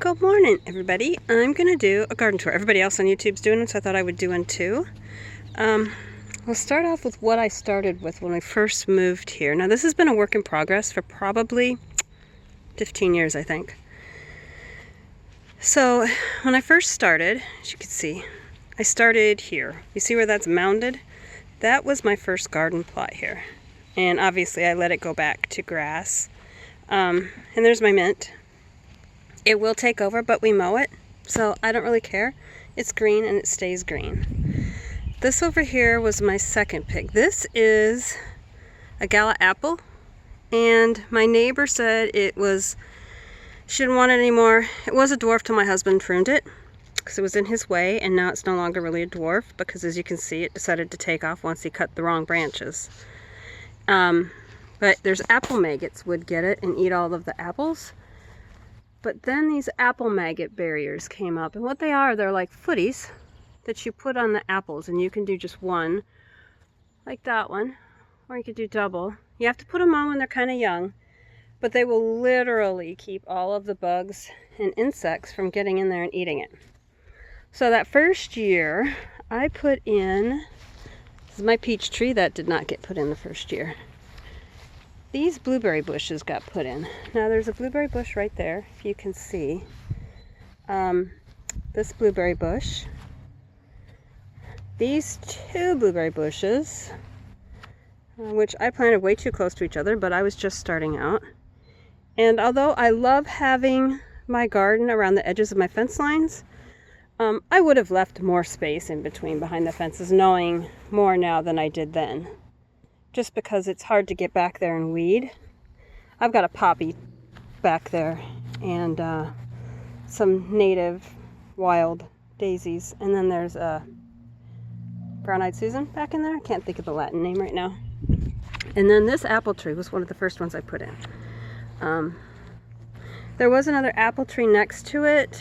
Good morning, everybody. I'm going to do a garden tour. Everybody else on YouTube's doing it, so I thought I would do one too. We'll start off with what I started with when I first moved here. Now, this has been a work in progress for probably 15 years, I think. So, when I first started, as you can see, I started here. You see where that's mounded? That was my first garden plot here. And obviously, I let it go back to grass. And there's my mint. It will take over, but we mow it, so I don't really care. It's green and it stays green. This over here was my second pick. This is a gala apple, and my neighbor said she didn't want it anymore. It was a dwarf till my husband pruned it, because it was in his way, and now it's no longer really a dwarf, because as you can see, it decided to take off once he cut the wrong branches. But there's apple maggots would get it and eat all of the apples. But then these apple maggot barriers came up, and what they are, they're like footies that you put on the apples, and you can do just one, like that one, or you could do double. You have to put them on when they're kind of young, but they will literally keep all of the bugs and insects from getting in there and eating it. So that first year, I put in, this is my peach tree that did not get put in the first year. These blueberry bushes got put in. Now there's a blueberry bush right there, if you can see. This blueberry bush. These two blueberry bushes, which I planted way too close to each other, but I was just starting out. And although I love having my garden around the edges of my fence lines, I would have left more space in between behind the fences, knowing more now than I did then. Just because it's hard to get back there and weed. I've got a poppy back there and some native wild daisies. And then there's a brown-eyed Susan back in there. I can't think of the Latin name right now. And then this apple tree was one of the first ones I put in. There was another apple tree next to it.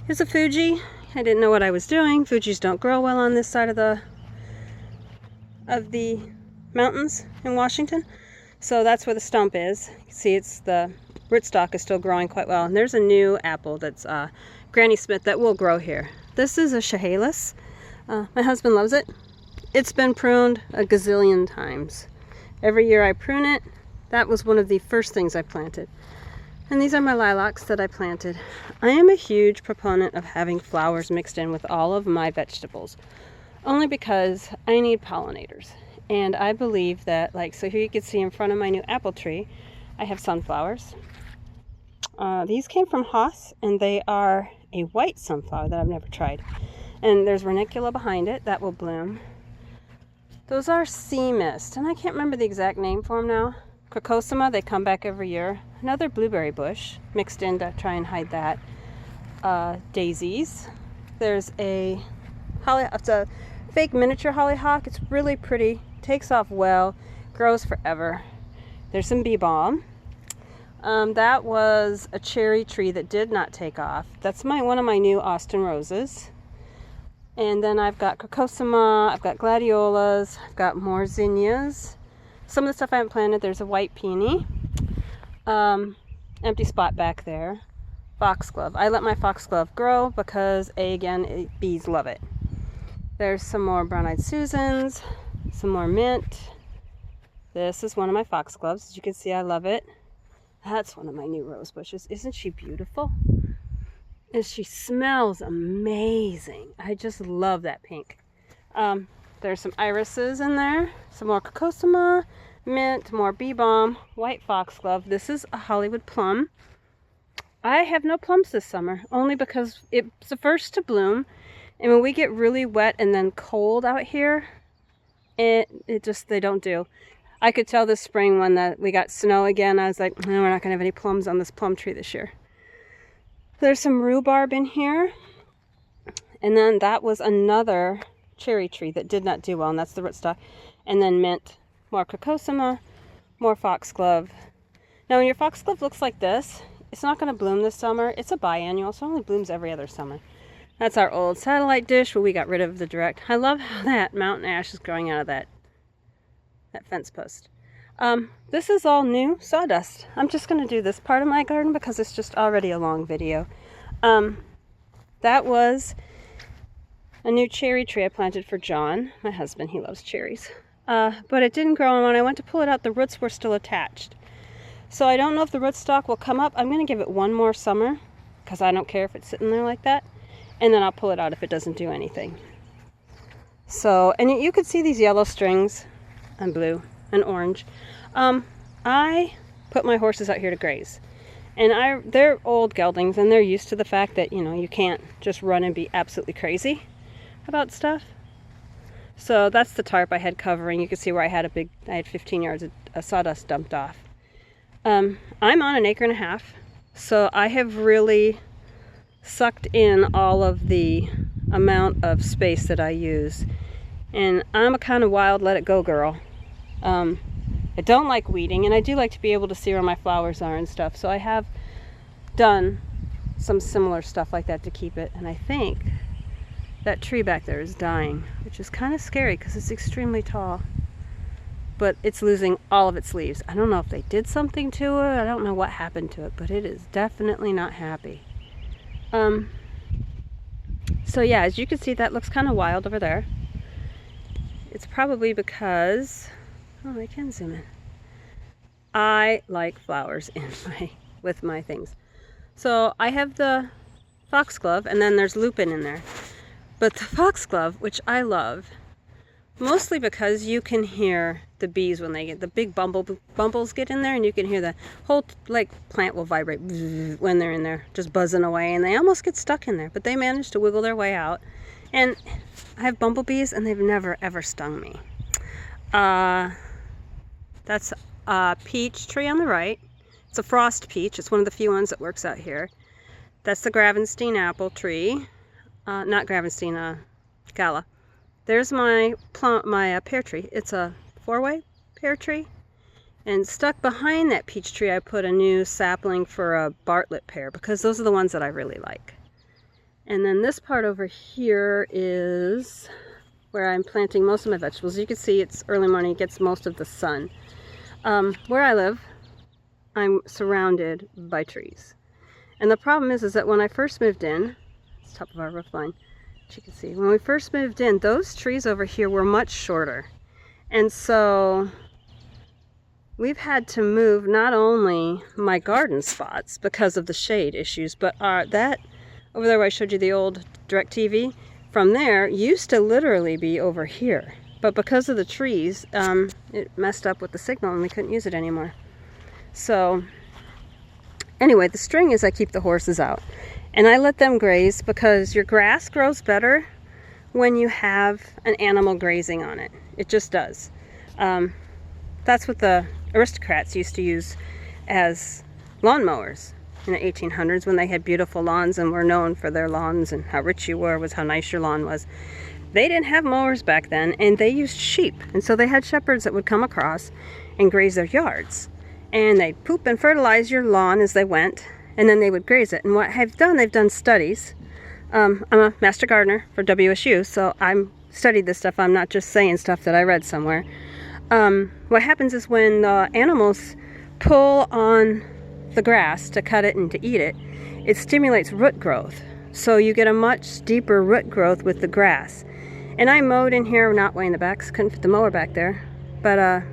Here's a Fuji. I didn't know what I was doing. Fujis don't grow well on this side of the mountains in Washington, so that's where the stump is. You can see it's the rootstock is still growing quite well, and there's a new apple that's Granny Smith that will grow here. This is a Chehalis. My husband loves it. It's been pruned a gazillion times. Every year I prune it. That was one of the first things I planted. And these are my lilacs that I planted. I am a huge proponent of having flowers mixed in with all of my vegetables, only because I need pollinators. And I believe that, so here you can see in front of my new apple tree, I have sunflowers. These came from Haas, and they are a white sunflower that I've never tried. And there's ranicula behind it that will bloom. Those are sea mist, and I can't remember the exact name for them now. Crocosima, they come back every year. Another blueberry bush mixed in to try and hide that. Daisies. There's a it's a fake miniature hollyhock. It's really pretty. Takes off well, grows forever. There's some bee balm. That was a cherry tree that did not take off. That's one of my new Austin roses. And then I've got crocosima, I've got gladiolas, I've got more zinnias. Some of the stuff I haven't planted, there's a white peony. Empty spot back there. Foxglove. I let my foxglove grow because, bees love it. There's some more brown-eyed Susans. Some more mint. This is one of my foxgloves. As you can see, I love it. That's one of my new rose bushes. Isn't she beautiful? And she smells amazing. I just love that pink. There's some irises in there. Some more crocosima, mint, more bee balm, white foxglove. This is a Hollywood plum. I have no plums this summer, only because it's the first to bloom. And when we get really wet and then cold out here, they don't do. I could tell this spring when we got snow again, I was like, no, we're not going to have any plums on this plum tree this year. There's some rhubarb in here. And then that was another cherry tree that did not do well, and that's the rootstock. And then mint, more crocosima, more foxglove. Now when your foxglove looks like this, it's not going to bloom this summer. It's a biannual, so it only blooms every other summer. That's our old satellite dish where we got rid of the direct. I love how that mountain ash is growing out of that fence post. This is all new sawdust. I'm just going to do this part of my garden because it's just already a long video. That was a new cherry tree I planted for John, my husband. He loves cherries. But it didn't grow, and when I went to pull it out, the roots were still attached. So I don't know if the rootstock will come up. I'm going to give it one more summer because I don't care if it's sitting there like that. And then I'll pull it out if it doesn't do anything. So, and you could see these yellow strings and blue and orange. I put my horses out here to graze. And they're old geldings, and they're used to the fact that, you know, you can't just run and be absolutely crazy about stuff. So that's the tarp I had covering. You can see where I had 15 yards of sawdust dumped off. I'm on an 1.5 acres, so I have really sucked in all of the amount of space that I use. And I'm a kind of wild let it go girl. I don't like weeding, and I do like to be able to see where my flowers are and stuff. So I have done some similar stuff like that to keep it. And I think that tree back there is dying, which is kind of scary because it's extremely tall. But it's losing all of its leaves. I don't know if they did something to it. I don't know what happened to it, but it is definitely not happy. So yeah, as you can see, that looks kind of wild over there. It's probably because, oh, I can zoom in. I like flowers with my things. So I have the foxglove, and then there's lupin in there. But the foxglove, which I love, mostly because you can hear the bees when they get, the big bumbles get in there, and you can hear the whole plant will vibrate when they're in there, just buzzing away, and they almost get stuck in there, but they manage to wiggle their way out. And I have bumblebees, and they've never ever stung me. That's a peach tree on the right. It's a frost peach. It's one of the few ones that works out here. That's the Gravenstein apple tree. Not Gravenstein, Gala. There's my pear tree. It's a 4-way pear tree. And stuck behind that peach tree, I put a new sapling for a Bartlett pear because those are the ones that I really like. And then this part over here is where I'm planting most of my vegetables. You can see it's early morning, it gets most of the sun. Where I live, I'm surrounded by trees. And the problem is that when I first moved in, it's top of our roof line, as you can see, when we first moved in, those trees over here were much shorter. And so we've had to move not only my garden spots because of the shade issues, but that over there where I showed you the old DirecTV, from there used to literally be over here. But because of the trees, it messed up with the signal and we couldn't use it anymore. So anyway, the string is I keep the horses out. And I let them graze because your grass grows better when you have an animal grazing on it. It just does. That's what the aristocrats used to use as lawnmowers in the 1800s when they had beautiful lawns and were known for their lawns, and how rich you were was how nice your lawn was. They didn't have mowers back then, and they used sheep. And so they had shepherds that would come across and graze their yards. And they'd poop and fertilize your lawn as they went, and then they would graze it. And what they've done studies. I'm a master gardener for WSU, so I'm studied this stuff. I'm not just saying stuff that I read somewhere. What happens is when the animals pull on the grass to cut it and to eat it, it stimulates root growth. So you get a much deeper root growth with the grass. And I mowed in here, not way in the back, because I couldn't fit the mower back there. But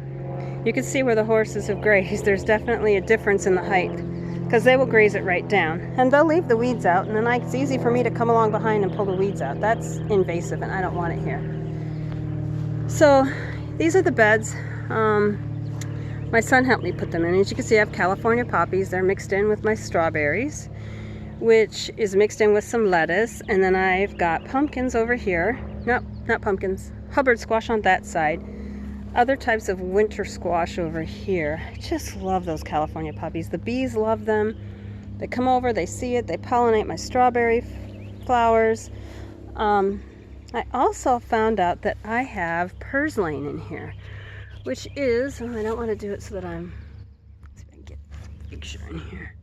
you can see where the horses have grazed. There's definitely a difference in the height, because they will graze it right down. And they'll leave the weeds out, and then it's easy for me to come along behind and pull the weeds out. That's invasive, and I don't want it here. So these are the beds. My son helped me put them in. As you can see, I have California poppies. They're mixed in with my strawberries, which is mixed in with some lettuce. And then I've got pumpkins over here. Nope, not pumpkins. Hubbard squash on that side. Other types of winter squash over here. I just love those California poppies. The bees love them. They come over, they see it, they pollinate my strawberry flowers. I also found out that I have purslane in here, which is, I don't want to do it so that let's see if I can get a picture in here.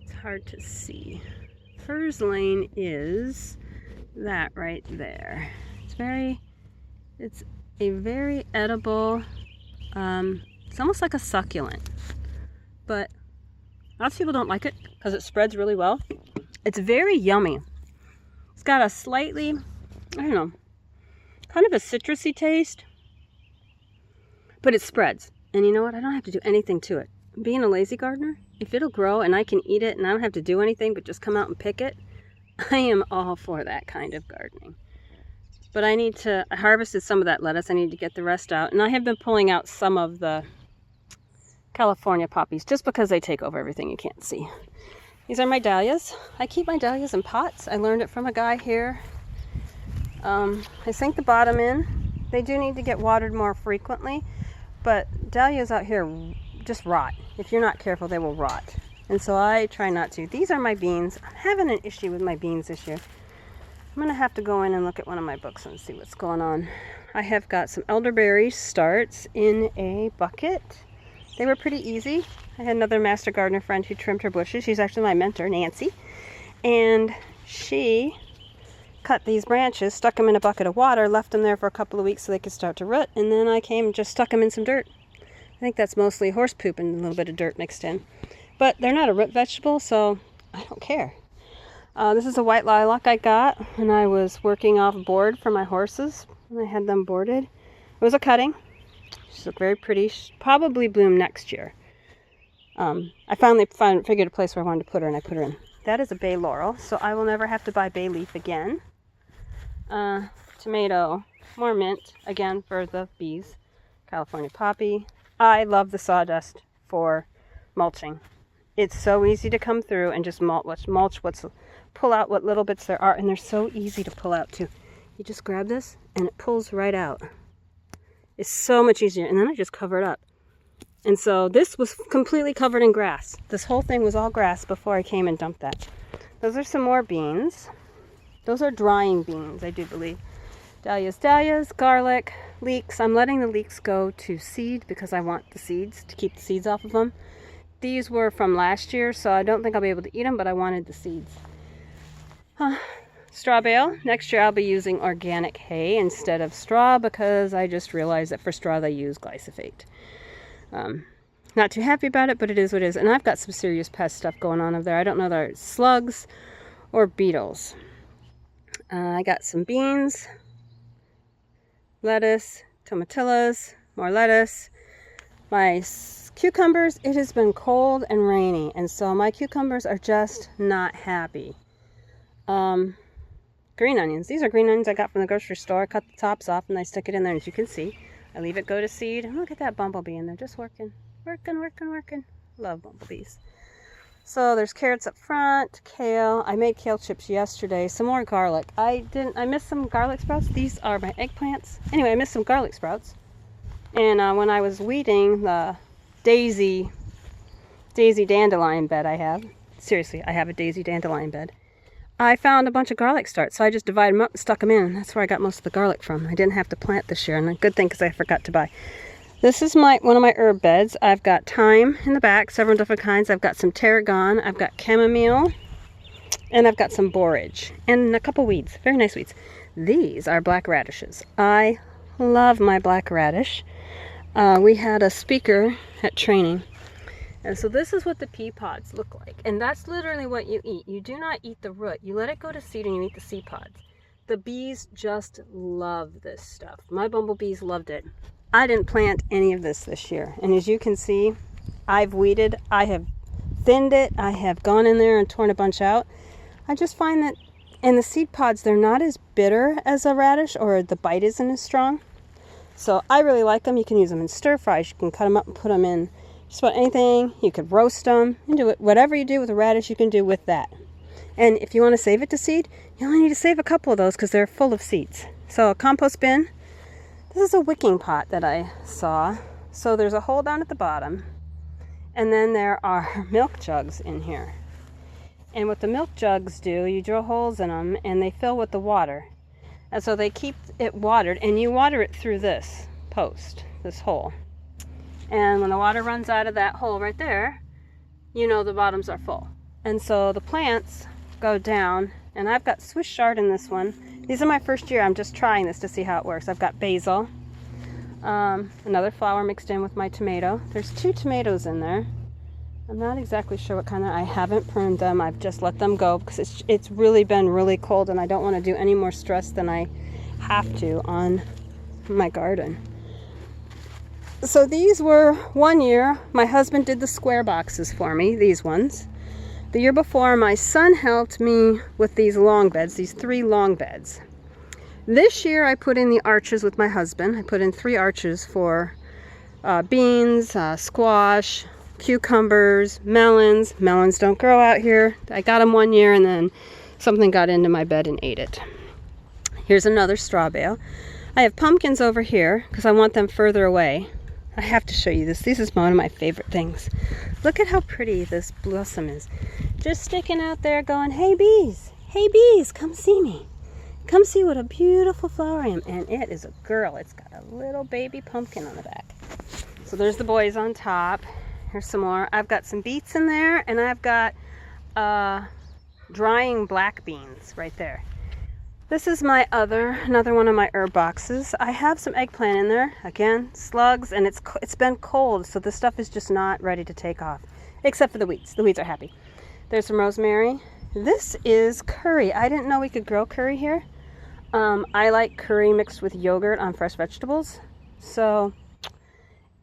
It's hard to see. Purslane is that right there. It's a very edible It's almost like a succulent, but lots of people don't like it because it spreads really well. It's very yummy. It's got a slightly, I don't know, kind of a citrusy taste, but it spreads. And you know what? I don't have to do anything to it. Being a lazy gardener, if it'll grow and I can eat it and I don't have to do anything but just come out and pick it, I am all for that kind of gardening. But I harvested some of that lettuce. I need to get the rest out. And I have been pulling out some of the California poppies just because they take over everything you can't see. These are my dahlias. I keep my dahlias in pots. I learned it from a guy here. I sink the bottom in. They do need to get watered more frequently, but dahlias out here just rot. If you're not careful, they will rot. And so I try not to. These are my beans. I'm having an issue with my beans this year. I'm going to have to go in and look at one of my books and see what's going on. I have got some elderberry starts in a bucket. They were pretty easy. I had another master gardener friend who trimmed her bushes. She's actually my mentor, Nancy. And she cut these branches, stuck them in a bucket of water, left them there for a couple of weeks so they could start to root. And then I came and just stuck them in some dirt. I think that's mostly horse poop and a little bit of dirt mixed in. But they're not a root vegetable, so I don't care. This is a white lilac I got when I was working off board for my horses. I had them boarded. It was a cutting. She's very pretty. She'll probably bloom next year. I finally figured a place where I wanted to put her, and I put her in. That is a bay laurel, so I will never have to buy bay leaf again. Tomato, more mint, again for the bees. California poppy. I love the sawdust for mulching. It's so easy to come through and just pull out what little bits there are, and they're so easy to pull out too. You just grab this and it pulls right out. It's so much easier, and then I just cover it up. And so this was completely covered in grass. This whole thing was all grass before I came and dumped that. Those are some more beans. Those are drying beans, I do believe. Dahlias, garlic, leeks. I'm letting the leeks go to seed because I want the seeds, to keep the seeds off of them. These were from last year, so I don't think I'll be able to eat them, but I wanted the seeds. Straw bale. Next year I'll be using organic hay instead of straw because I just realized that for straw they use glyphosate. Not too happy about it, but it is what it is. And I've got some serious pest stuff going on over there. I don't know if they're slugs or beetles. I got some beans, lettuce, tomatillas, more lettuce. My cucumbers, it has been cold and rainy, and so my cucumbers are just not happy. Green onions. These are green onions I got from the grocery store. I cut the tops off and I stick it in there, as you can see. I leave it go to seed. And look at that bumblebee in there, just working. Love bumblebees. So there's carrots up front, kale. I made kale chips yesterday. Some more garlic. I missed some garlic sprouts. These are my eggplants. Anyway, I missed some garlic sprouts. And when I was weeding the daisy dandelion bed I have, seriously, I have a daisy dandelion bed, I found a bunch of garlic starts, so I just divided them up and stuck them in. That's where I got most of the garlic from. I didn't have to plant this year, and a good thing because I forgot to buy. This is one of my herb beds. I've got thyme in the back, several different kinds. I've got some tarragon, I've got chamomile, and I've got some borage, and a couple weeds, very nice weeds. These are black radishes. I love my black radish. We had a speaker at training. And so this is what the pea pods look like. And that's literally what you eat. You do not eat the root. You let it go to seed and you eat the seed pods. The bees just love this stuff. My bumblebees loved it. I didn't plant any of this year. And as you can see, I've weeded. I have thinned it. I have gone in there and torn a bunch out. I just find that in the seed pods, they're not as bitter as a radish, or the bite isn't as strong. So I really like them. You can use them in stir fries. You can cut them up and put them in just about anything. You could roast them and do it. Whatever you do with a radish, you can do with that. And if you want to save it to seed, you only need to save a couple of those because they're full of seeds. So a compost bin. This is a wicking pot that I saw. So there's a hole down at the bottom. And then there are milk jugs in here. And what the milk jugs do, you drill holes in them and they fill with the water. And so they keep it watered, and you water it through this post, this hole. And when the water runs out of that hole right there, you know the bottoms are full. And so the plants go down, and I've got Swiss chard in this one. These are my first year. I'm just trying this to see how it works. I've got basil. Another flower mixed in with my tomato. There's 2 tomatoes in there. I'm not exactly sure what kind. I haven't pruned them. I've just let them go because it's really been really cold and I don't want to do any more stress than I have to on my garden. So these were one year. My husband did the square boxes for me, these ones. The year before, my son helped me with these long beds, these 3 long beds. This year I put in the arches with my husband. I put in 3 arches for beans, squash, cucumbers, melons. Melons don't grow out here. I got them one year and then something got into my bed and ate it. Here's another straw bale. I have pumpkins over here because I want them further away. I have to show you this. This is one of my favorite things. Look at how pretty this blossom is. Just sticking out there going, hey bees, come see me. Come see what a beautiful flower I am. And it is a girl. It's got a little baby pumpkin on the back. So there's the boys on top. Here's some more. I've got some beets in there, and I've got drying black beans right there. This is my another one of my herb boxes. I have some eggplant in there. Again, slugs, and it's been cold, so this stuff is just not ready to take off, except for the weeds. The weeds are happy. There's some rosemary. This is curry. I didn't know we could grow curry here. I like curry mixed with yogurt on fresh vegetables. So,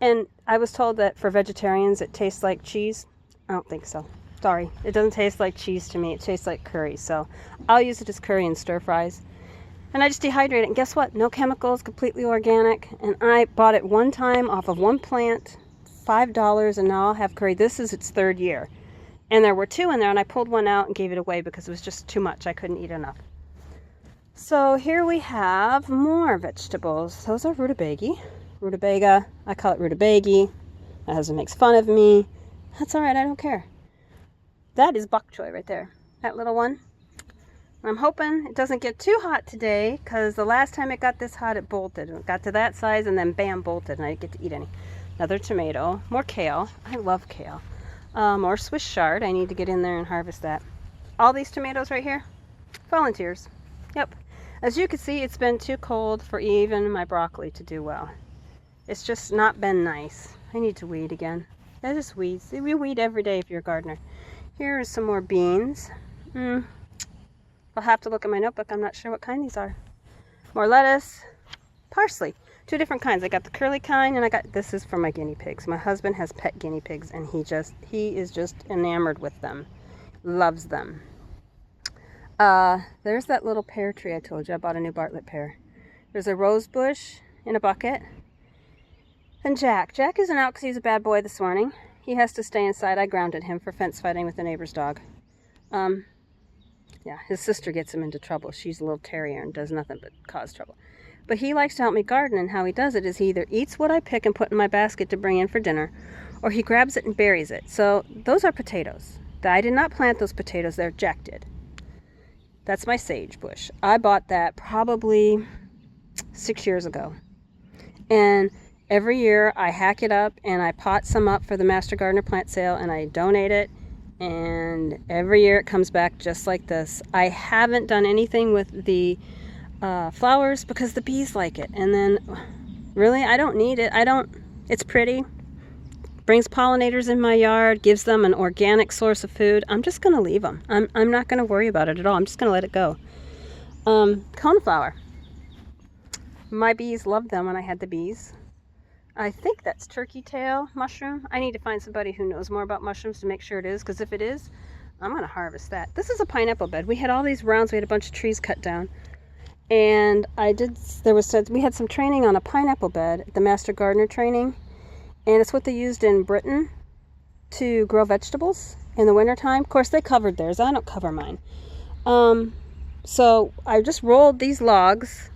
and I was told that for vegetarians it tastes like cheese. I don't think so. Sorry, it doesn't taste like cheese to me. It tastes like curry. So I'll use it as curry and stir fries. And I just dehydrate it. And guess what? No chemicals, completely organic. And I bought it one time off of one plant, $5, and now I'll have curry. This is its 3rd year. And there were 2 in there, and I pulled one out and gave it away because it was just too much. I couldn't eat enough. So here we have more vegetables. Those are rutabaga. I call it rutabaga. My husband makes fun of me. That's all right. I don't care. That is bok choy right there. That little one. I'm hoping it doesn't get too hot today because the last time it got this hot, it bolted. It got to that size and then bam, bolted, and I didn't get to eat any. Another tomato. More kale. I love kale. More Swiss chard. I need to get in there and harvest that. All these tomatoes right here, volunteers. Yep. As you can see, it's been too cold for even my broccoli to do well. It's just not been nice. I need to weed again. That is weeds. We weed every day if you're a gardener. Here is some more beans. I'll have to look at my notebook. I'm not sure what kind these are. More lettuce. Parsley. 2 different kinds. I got the curly kind, and this is for my guinea pigs. My husband has pet guinea pigs, and he is just enamored with them. Loves them. There's that little pear tree I told you. I bought a new Bartlett pear. There's a rose bush in a bucket. And Jack isn't out because he's a bad boy this morning. He has to stay inside. I grounded him for fence fighting with the neighbor's dog. Yeah, his sister gets him into trouble. She's a little terrier and does nothing but cause trouble. But he likes to help me garden, and how he does it is he either eats what I pick and put in my basket to bring in for dinner, or he grabs it and buries it. So those are potatoes. I did not plant those potatoes. They're Jack did. That's my sage bush. I bought that probably 6 years ago. And every year I hack it up and I pot some up for the Master Gardener plant sale and I donate it. And every year it comes back just like this. I haven't done anything with the flowers because the bees like it. And then really I don't need it. It's pretty. Brings pollinators in my yard, gives them an organic source of food. I'm just going to leave them. I'm not going to worry about it at all. I'm just going to let it go. Coneflower. My bees loved them when I had the bees. I think that's turkey tail mushroom. I need to find somebody who knows more about mushrooms to make sure it is, because if it is, I'm going to harvest that. This is a pineapple bed. We had all these rounds. We had a bunch of trees cut down. And we had some training on a pineapple bed at the Master Gardener training. And it's what they used in Britain to grow vegetables in the wintertime. Of course, they covered theirs. I don't cover mine. So I just rolled these logs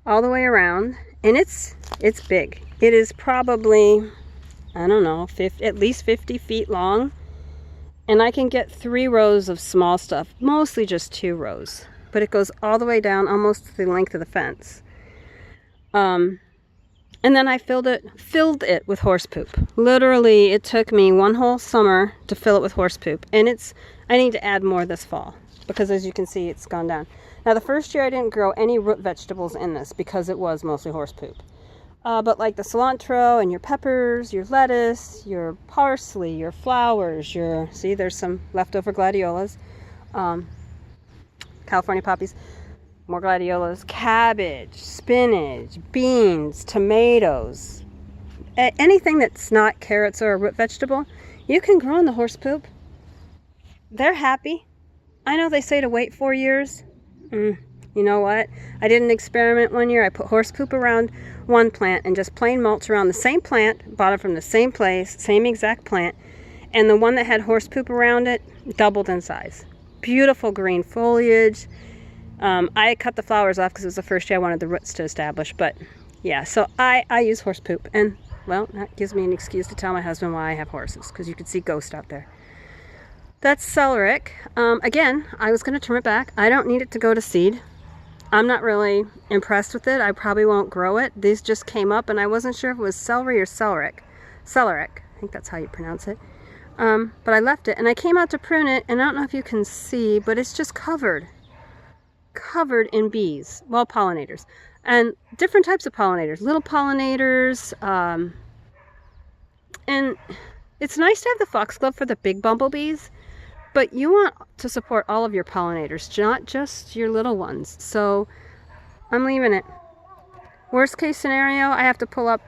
all the way around. And it's big. It is probably, I don't know, at least 50 feet long. And I can get 3 rows of small stuff. Mostly just 2 rows. But it goes all the way down almost to the length of the fence. And then I filled it with horse poop. Literally, it took me one whole summer to fill it with horse poop. And I need to add more this fall because as you can see, it's gone down. Now the first year I didn't grow any root vegetables in this because it was mostly horse poop. But like the cilantro and your peppers, your lettuce, your parsley, your flowers, see, there's some leftover gladiolas, California poppies, more gladiolas, cabbage, spinach, beans, tomatoes, anything that's not carrots or a root vegetable, you can grow in the horse poop. They're happy. I know they say to wait 4 years. You know what? I did an experiment one year. I put horse poop around one plant and just plain mulch around the same plant, bought it from the same place, same exact plant, and the one that had horse poop around it doubled in size. Beautiful green foliage. I cut the flowers off because it was the first year I wanted the roots to establish, but yeah, so I use horse poop, and well, that gives me an excuse to tell my husband why I have horses, because you could see ghosts out there. That's celeriac. Again, I was going to trim it back. I don't need it to go to seed. I'm not really impressed with it. I probably won't grow it. These just came up and I wasn't sure if it was celery or celeriac. Celeriac, I think that's how you pronounce it. But I left it and I came out to prune it, and I don't know if you can see, but it's just covered in bees, well, pollinators, and different types of pollinators, little pollinators, and it's nice to have the foxglove for the big bumblebees. But you want to support all of your pollinators, not just your little ones. So I'm leaving it. Worst case scenario, I have to pull up,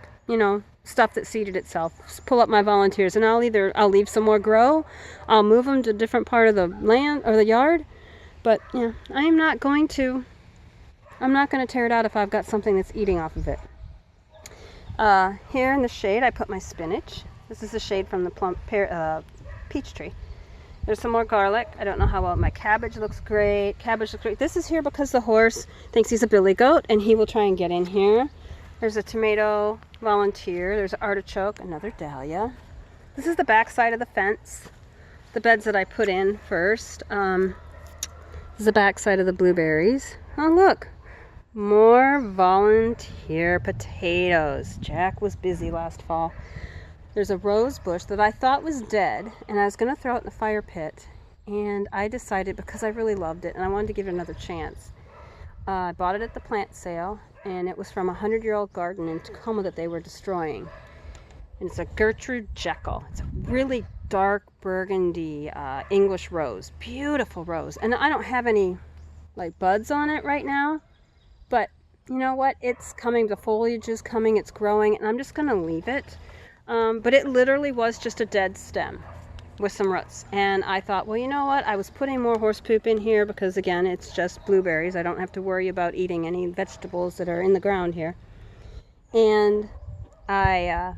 stuff that seeded itself. Just pull up my volunteers, and I'll leave some more grow. I'll move them to a different part of the land or the yard. But yeah, I'm not going to tear it out if I've got something that's eating off of it. Here in the shade, I put my spinach. This is the shade from the peach tree. There's some more garlic. I don't know how well. My cabbage looks great. This is here because the horse thinks he's a billy goat and he will try and get in here. There's a tomato volunteer. There's an artichoke, another dahlia. This is the back side of the fence. The beds that I put in first. This is the back side of the blueberries. Oh, look. More volunteer potatoes. Jack was busy last fall. There's a rose bush that I thought was dead, and I was going to throw it in the fire pit, and I decided, because I really loved it and I wanted to give it another chance, I bought it at the plant sale, and it was from a 100-year-old garden in Tacoma that they were destroying, and it's a Gertrude Jekyll. It's a really dark burgundy English rose, beautiful rose, and I don't have any buds on it right now, but you know what, it's coming, the foliage is coming, it's growing, and I'm just going to leave it. But it literally was just a dead stem with some roots. And I thought, well, you know what? I was putting more horse poop in here because, again, it's just blueberries. I don't have to worry about eating any vegetables that are in the ground here. And I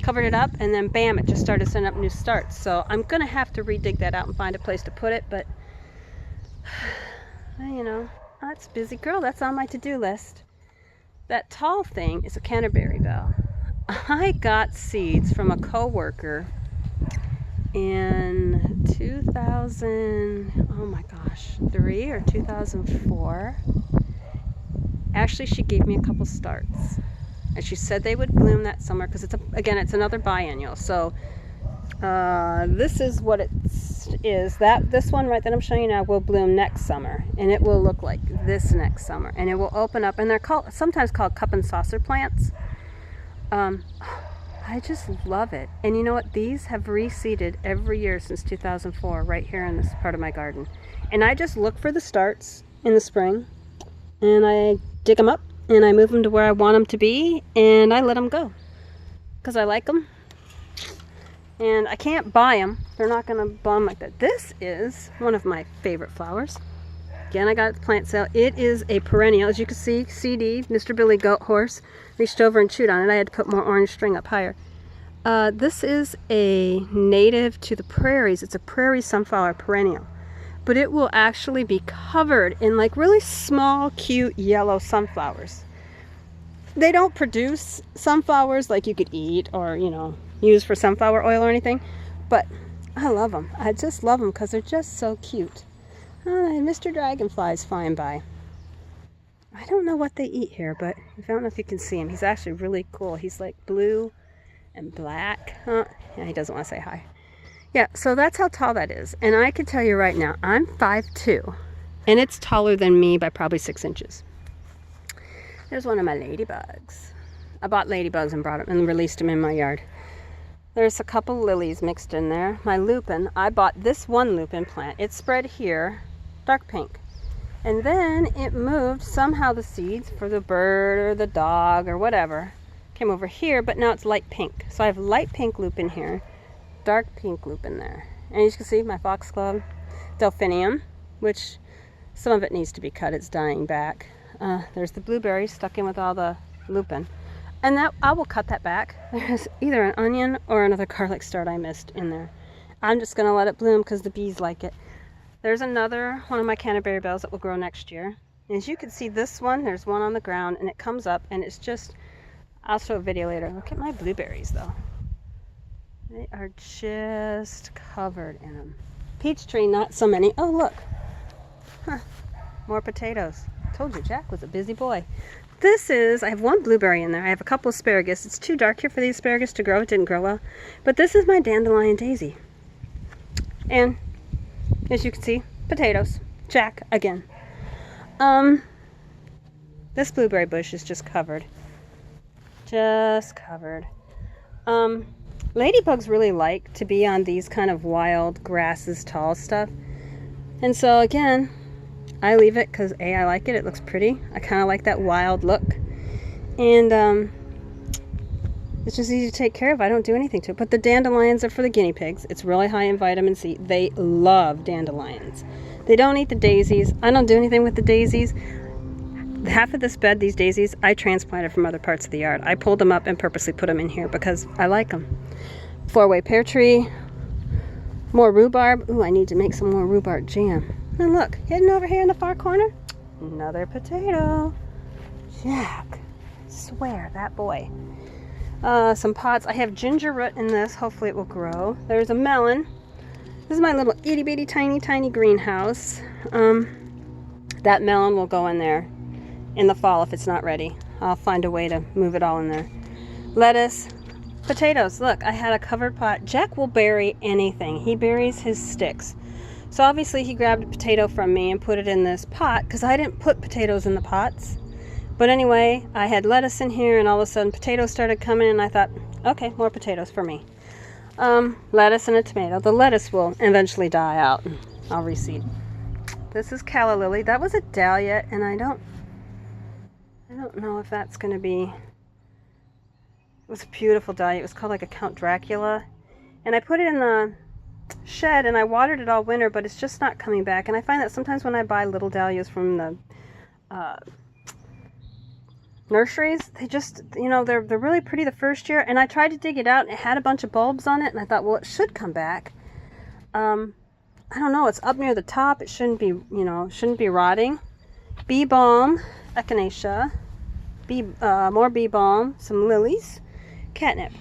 covered it up, and then bam, it just started sending up new starts. So I'm going to have to redig that out and find a place to put it. But, that's busy girl. That's on my to-do list. That tall thing is a Canterbury bell. I got seeds from a coworker in 2003 or 2004. Actually, she gave me a couple starts, and she said they would bloom that summer because it's another biennial. So this is what it is. This one right that I'm showing you now will bloom next summer, and it will look like this next summer, and it will open up. And they're sometimes called cup and saucer plants. I just love it. And you know what? These have reseeded every year since 2004 right here in this part of my garden. And I just look for the starts in the spring, and I dig them up, and I move them to where I want them to be, and I let them go because I like them. And I can't buy them. They're not going to bum like that. This is one of my favorite flowers. Again, I got it at the plant sale. It is a perennial. As you can see, CD, Mr. Billy Goat Horse, reached over and chewed on it. I had to put more orange string up higher. This is a native to the prairies. It's a prairie sunflower perennial. But it will actually be covered in really small, cute yellow sunflowers. They don't produce sunflowers like you could eat or, use for sunflower oil or anything. But I love them. I just love them because they're just so cute. And Mr. Dragonfly's flying by. I don't know what they eat here, but I don't know if you can see him. He's actually really cool. He's blue and black. Yeah, he doesn't want to say hi. Yeah, so that's how tall that is. And I can tell you right now, I'm 5'2", and it's taller than me by probably 6 inches. There's one of my ladybugs. I bought ladybugs and brought them and released them in my yard. There's a couple lilies mixed in there. My lupin, I bought this one lupin plant. It spread here, dark pink. And then it moved, somehow the seeds for the bird or the dog or whatever came over here, but now it's light pink. So I have light pink lupin here, dark pink lupin there. And as you can see, my foxglove, delphinium, which some of it needs to be cut, it's dying back. There's the blueberry stuck in with all the lupin. And that I will cut that back. There's either an onion or another garlic start I missed in there. I'm just gonna let it bloom because the bees like it. There's another one of my Canterbury bells that will grow next year. And as you can see, this one, there's one on the ground and it comes up and it's just, I'll show a video later. Look at my blueberries though. They are just covered in them. Peach tree, not so many. Oh, look. Huh. More potatoes. Told you, Jack was a busy boy. This is, I have one blueberry in there. I have a couple asparagus. It's too dark here for the asparagus to grow. It didn't grow well. But this is my dandelion daisy. And as you can see, potatoes. Jack again. This blueberry bush is just covered. Just covered. Ladybugs really like to be on these kind of wild grasses, tall stuff. And so again, I leave it because A, I like it. It looks pretty. I kind of like that wild look. And it's just easy to take care of. I don't do anything to it. But the dandelions are for the guinea pigs. It's really high in vitamin C. They love dandelions. They don't eat the daisies. I don't do anything with the daisies. Half of this bed, these daisies, I transplanted from other parts of the yard. I pulled them up and purposely put them in here because I like them. Four-way pear tree. More rhubarb. Ooh, I need to make some more rhubarb jam. And look, hidden over here in the far corner, another potato. Jack, I swear, that boy. Some pots. I have ginger root in this. Hopefully it will grow. There's a melon. This is my little itty bitty tiny greenhouse. That melon will go in there in the fall if it's not ready. I'll find a way to move it all in there. Lettuce. Potatoes. Look, I had a covered pot. Jack will bury anything. He buries his sticks. So obviously he grabbed a potato from me and put it in this pot because I didn't put potatoes in the pots. But anyway, I had lettuce in here and all of a sudden potatoes started coming and I thought, okay, more potatoes for me. Lettuce and a tomato. The lettuce will eventually die out and I'll reseed. This is calla lily. That was a dahlia and I don't know if that's going to be... It was a beautiful dahlia. It was called like a Count Dracula. And I put it in the shed and I watered it all winter, but it's just not coming back. And I find that sometimes when I buy little dahlias from the nurseries, they just, you know, they're really pretty the first year. And I tried to dig it out and it had a bunch of bulbs on it and I thought, well, it should come back. I don't know, it's up near the top. It shouldn't be, you know, shouldn't be rotting. Bee balm, echinacea, more bee balm, some lilies, catnip.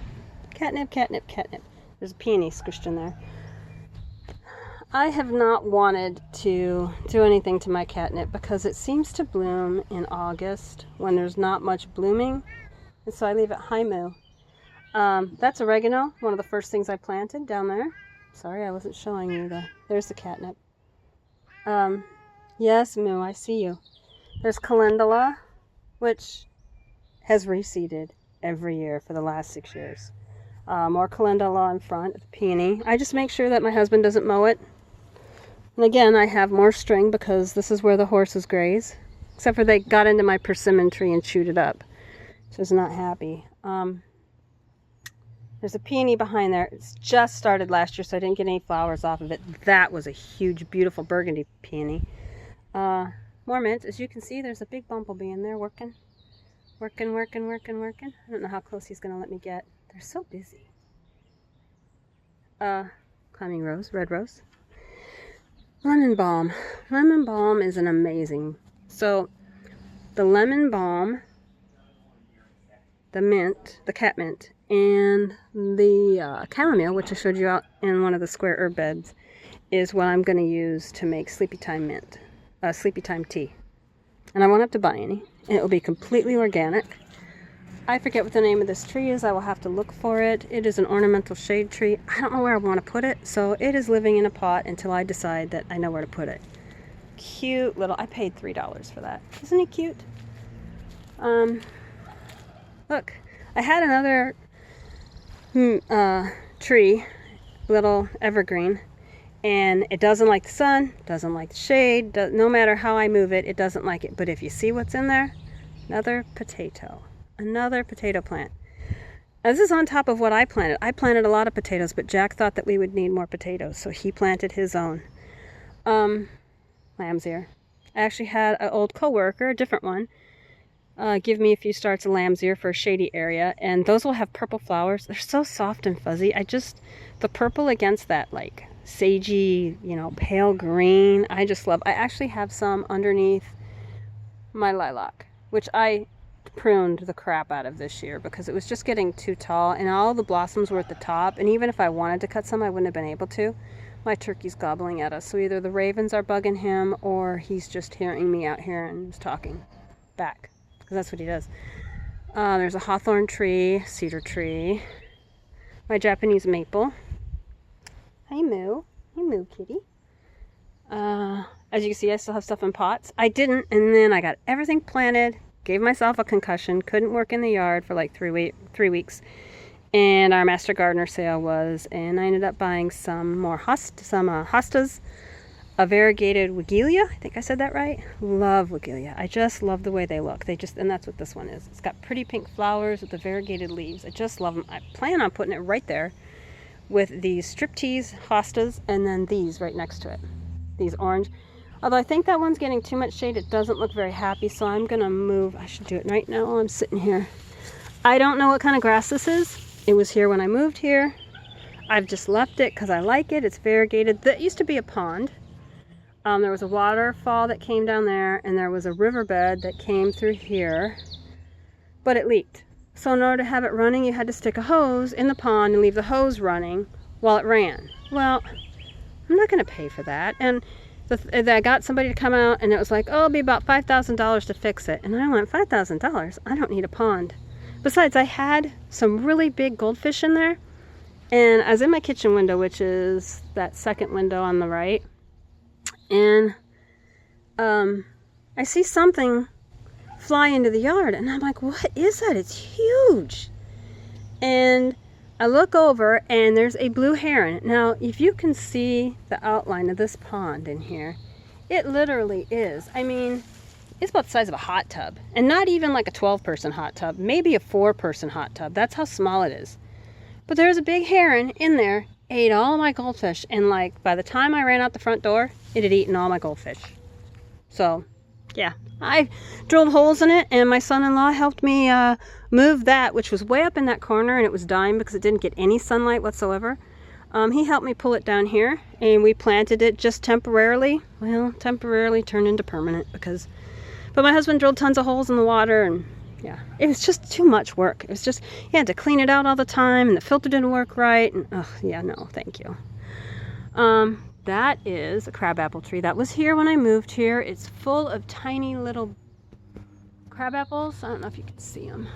There's a peony squished in there. I have not wanted to do anything to my catnip because it seems to bloom in August when there's not much blooming. And so I leave it high moo. That's oregano, one of the first things I planted down there. Sorry, I wasn't showing you there's the catnip. Yes, moo, I see you. There's calendula, which has reseeded every year for the last 6 years. More calendula in front, the peony. I just make sure that my husband doesn't mow it. And again, I have more string because this is where the horses graze. Except for they got into my persimmon tree and chewed it up. So it's not happy. There's a peony behind there. It's just started last year, so I didn't get any flowers off of it. That was a huge, beautiful burgundy peony. More mint. As you can see, there's a big bumblebee in there working. I don't know how close he's going to let me get. They're so busy. Climbing rose, red rose. Lemon balm. Lemon balm is an amazing. So, the lemon balm, the mint, the cat mint, and the chamomile, which I showed you out in one of the square herb beds, is what I'm going to use to make Sleepy Time mint, Sleepy Time tea. And I won't have to buy any. And it will be completely organic. I forget what the name of this tree is. I will have to look for it. It is an ornamental shade tree. I don't know where I want to put it, so it is living in a pot until I decide that I know where to put it. Cute little, I paid $3 for that. Isn't he cute? Look, I had another tree, little evergreen, and it doesn't like the sun, doesn't like the shade, no matter how I move it, it doesn't like it. But if you see what's in there, another potato plant. Now, this is on top of what I planted. I planted a lot of potatoes, but Jack thought that we would need more potatoes, so he planted his own. Lamb's ear. I actually had an old coworker, a different one, give me a few starts of lamb's ear for a shady area, and those will have purple flowers. They're so soft and fuzzy. The purple against that like sagey, pale green, I just love. I actually have some underneath my lilac, which I pruned the crap out of this year because it was just getting too tall and all the blossoms were at the top, and even if I wanted to cut some, I wouldn't have been able to. My turkey's gobbling at us, so either the ravens are bugging him or he's just hearing me out here and is talking back, because that's what he does. There's a hawthorn tree, cedar tree, my Japanese maple. Hi Moo. Hey Moo kitty. As you can see, I still have stuff in pots. I didn't, and then I got everything planted, gave myself a concussion, couldn't work in the yard for like 3 weeks. And our master gardener sale was, and I ended up buying some more hostas, a variegated wegelia. I think I said that right. Love wegelia. I just love the way they look. And that's what this one is. It's got pretty pink flowers with the variegated leaves. I just love them. I plan on putting it right there with these striptease hostas and then these right next to it. These orange. Although I think that one's getting too much shade. It doesn't look very happy, so I'm gonna move. I should do it right now while I'm sitting here. I don't know what kind of grass this is. It was here when I moved here. I've just left it because I like it. It's variegated. That used to be a pond. There was a waterfall that came down there, and there was a riverbed that came through here, but it leaked. So in order to have it running, you had to stick a hose in the pond and leave the hose running while it ran. Well, I'm not going to pay for that. And I got somebody to come out, and it was like, oh, it'll be about $5,000 to fix it. And I went, $5,000? I don't need a pond. Besides, I had some really big goldfish in there, and I was in my kitchen window, which is that second window on the right, and I see something fly into the yard, and I'm like, what is that? It's huge. And I look over, and there's a blue heron. Now, if you can see the outline of this pond in here, it literally is. I mean, it's about the size of a hot tub, and not even like a 12-person hot tub, maybe a 4-person hot tub. That's how small it is. But there's a big heron in there, ate all my goldfish, and like by the time I ran out the front door, it had eaten all my goldfish. So yeah, I drilled holes in it, and my son-in-law helped me move that, which was way up in that corner, and it was dying because it didn't get any sunlight whatsoever. He helped me pull it down here, and we planted it just temporarily. Well, temporarily turned into permanent but my husband drilled tons of holes in the water, and yeah, it was just too much work. It was just, you had to clean it out all the time, and the filter didn't work right, and yeah, no, thank you. That is a crabapple tree. That was here when I moved here. It's full of tiny little crabapples. I don't know if you can see them.